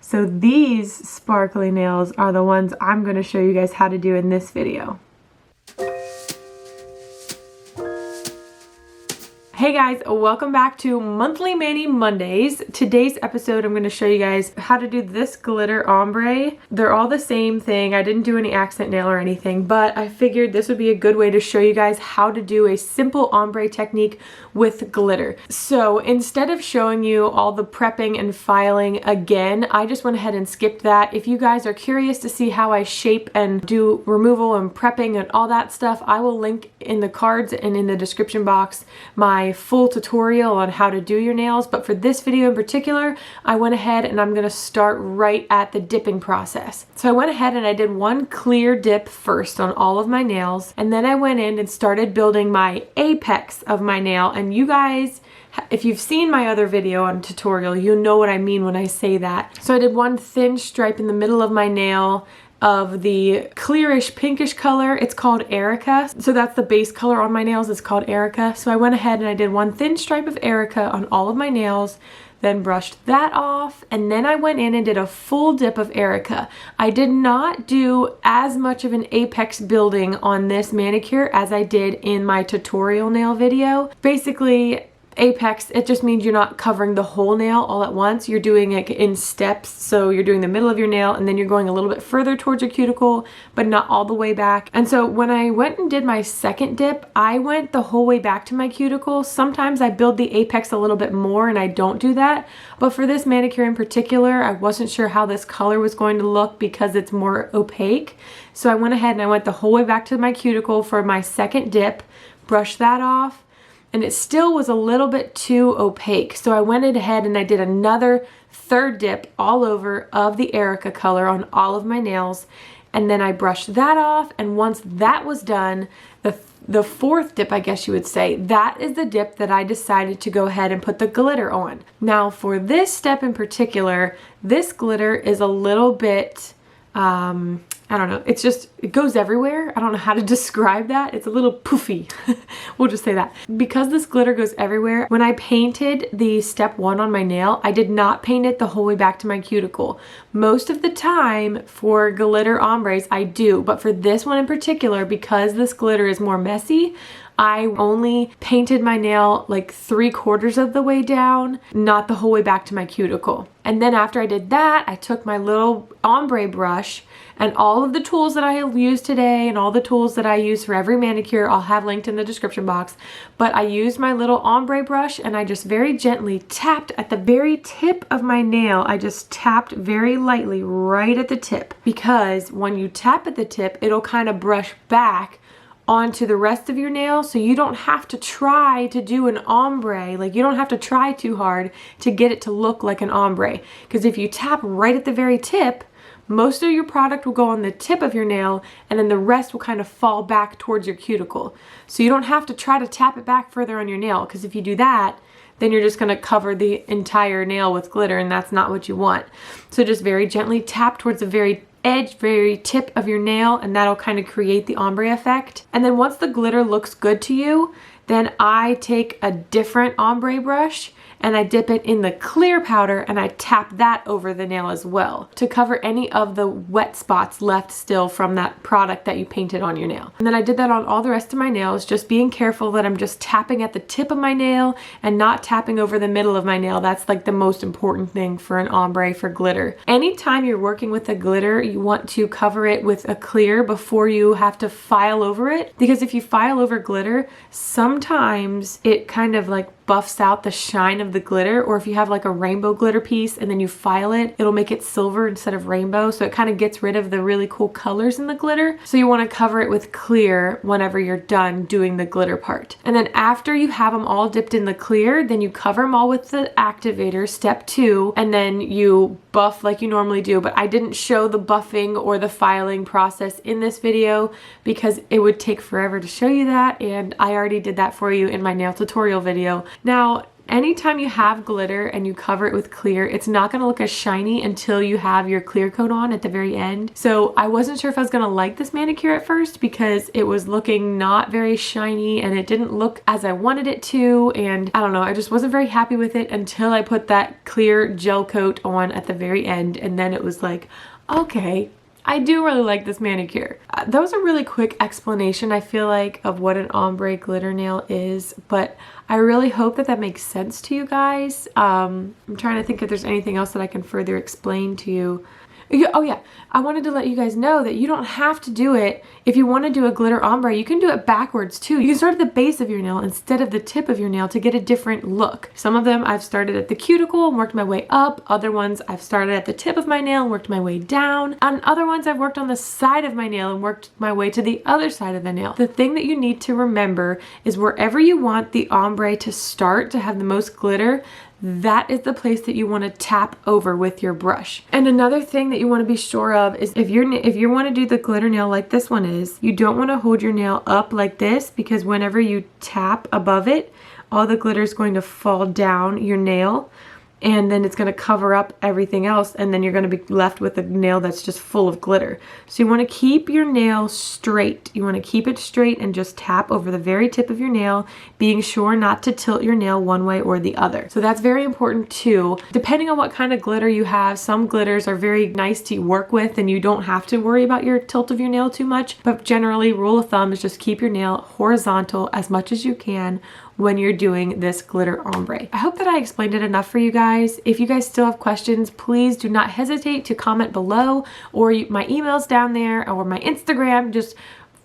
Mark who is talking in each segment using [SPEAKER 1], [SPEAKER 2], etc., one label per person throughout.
[SPEAKER 1] So these sparkly nails are the ones I'm going to show you guys how to do in this video. Hey guys, welcome back to Monthly Mani Mondays. Today's episode I'm going to show you guys how to do this glitter ombre. They're all the same thing. I didn't do any accent nail or anything, but I figured this would be a good way to show you guys how to do a simple ombre technique with glitter. So instead of showing you all the prepping and filing again, I just went ahead and skipped that. If you guys are curious to see how I shape and do removal and prepping and all that stuff, I will link in the cards and in the description box my full tutorial on how to do your nails. But for this video in particular, I went ahead and I'm going to start right at the dipping process. So I went ahead and I did one clear dip first on all of my nails, and then I went in and started building my apex of my nail. And you guys, if you've seen my other video on tutorial, you know what I mean when I say that. So I did one thin stripe in the middle of my nail of the clearish pinkish color. It's called Erica. So that's the base color on my nails. It's called Erica. So I went ahead and I did one thin stripe of Erica on all of my nails, then brushed that off, and then I went in and did a full dip of Erica. I did not do as much of an apex building on this manicure as I did in my tutorial nail video. Basically, apex, it just means you're not covering the whole nail all at once. You're doing it in steps. So you're doing the middle of your nail and then you're going a little bit further towards your cuticle, but not all the way back. And so when I went and did my second dip, I went the whole way back to my cuticle. Sometimes I build the apex a little bit more and I don't do that. But for this manicure in particular, I wasn't sure how this color was going to look because it's more opaque. So I went ahead and I went the whole way back to my cuticle for my second dip, brushed that off, and it still was a little bit too opaque. So I went ahead and I did another third dip all over of the Erica color on all of my nails. And then I brushed that off. And once that was done, the fourth dip, I guess you would say, that is the dip that I decided to go ahead and put the glitter on. Now for this step in particular, this glitter is a little bit, I don't know, it's just, it goes everywhere. I don't know how to describe that. It's a little poofy. We'll just say that. Because this glitter goes everywhere, when I painted the step one on my nail, I did not paint it the whole way back to my cuticle. Most of the time for glitter ombres, I do, but for this one in particular, because this glitter is more messy, I only painted my nail like 3/4 of the way down, not the whole way back to my cuticle. And then after I did that, I took my little ombre brush and all of the tools that I have used today and all the tools that I use for every manicure, I'll have linked in the description box. But I used my little ombre brush and I just very gently tapped at the very tip of my nail. I just tapped very lightly right at the tip, because when you tap at the tip, it'll kind of brush back onto the rest of your nail, so you don't have to try to do an ombre. Like, you don't have to try too hard to get it to look like an ombre, because if you tap right at the very tip, most of your product will go on the tip of your nail and then the rest will kind of fall back towards your cuticle. So you don't have to try to tap it back further on your nail, because if you do that, then you're just going to cover the entire nail with glitter, and that's not what you want. So just very gently tap towards the very edge, very tip of your nail, and that'll kind of create the ombre effect. And then once the glitter looks good to you, then I take a different ombre brush and I dip it in the clear powder and I tap that over the nail as well to cover any of the wet spots left still from that product that you painted on your nail. And then I did that on all the rest of my nails, just being careful that I'm just tapping at the tip of my nail and not tapping over the middle of my nail. That's like the most important thing for an ombre for glitter. Anytime you're working with a glitter, you want to cover it with a clear before you have to file over it, because if you file over glitter, sometimes it kind of like buffs out the shine of the glitter, or if you have like a rainbow glitter piece and then you file it, it'll make it silver instead of rainbow, so it kind of gets rid of the really cool colors in the glitter. So you want to cover it with clear whenever you're done doing the glitter part. And then after you have them all dipped in the clear, then you cover them all with the activator, step 2, and then you buff like you normally do. But I didn't show the buffing or the filing process in this video because it would take forever to show you that, and I already did that for you in my nail tutorial video. Now, anytime you have glitter and you cover it with clear, it's not going to look as shiny until you have your clear coat on at the very end. So I wasn't sure if I was going to like this manicure at first because it was looking not very shiny and it didn't look as I wanted it to, and I don't know, I just wasn't very happy with it until I put that clear gel coat on at the very end, and then it was like, okay, I do really like this manicure. That was a really quick explanation, I feel like, of what an ombre glitter nail is, but I really hope that that makes sense to you guys. I'm trying to think if there's anything else that I can further explain to you. Oh yeah, I wanted to let you guys know that you don't have to do it. If you want to do a glitter ombre, you can do it backwards too. You can start at the base of your nail instead of the tip of your nail to get a different look. Some of them I've started at the cuticle and worked my way up. Other ones I've started at the tip of my nail and worked my way down. And other ones I've worked on the side of my nail and worked my way to the other side of the nail. The thing that you need to remember is wherever you want the ombre to start to have the most glitter, that is the place that you want to tap over with your brush. And another thing that you want to be sure of is if you want to do the glitter nail like this one is, you don't want to hold your nail up like this, because whenever you tap above it, all the glitter is going to fall down your nail, and then it's going to cover up everything else, and then you're going to be left with a nail that's just full of glitter. So you want to keep your nail straight. You want to keep it straight and just tap over the very tip of your nail, being sure not to tilt your nail one way or the other. So that's very important too. Depending on what kind of glitter you have, some glitters are very nice to work with and you don't have to worry about your tilt of your nail too much, but generally, rule of thumb is just keep your nail horizontal as much as you can when you're doing this glitter ombre. I hope that I explained it enough for you guys. If you guys still have questions, please do not hesitate to comment below, or my email's down there, or my Instagram. Just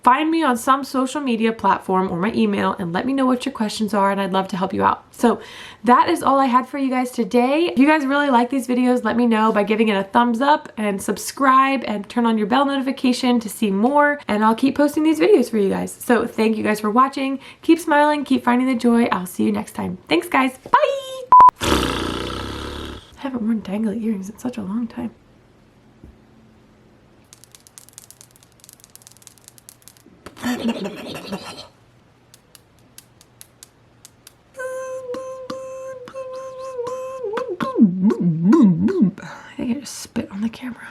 [SPEAKER 1] find me on some social media platform or my email and let me know what your questions are, and I'd love to help you out. So that is all I had for you guys today. If you guys really like these videos, let me know by giving it a thumbs up and subscribe and turn on your bell notification to see more, and I'll keep posting these videos for you guys. So thank you guys for watching. Keep smiling, keep finding the joy. I'll see you next time. Thanks guys, bye! I haven't worn dangly earrings in such a long time. I think I just spit on the camera.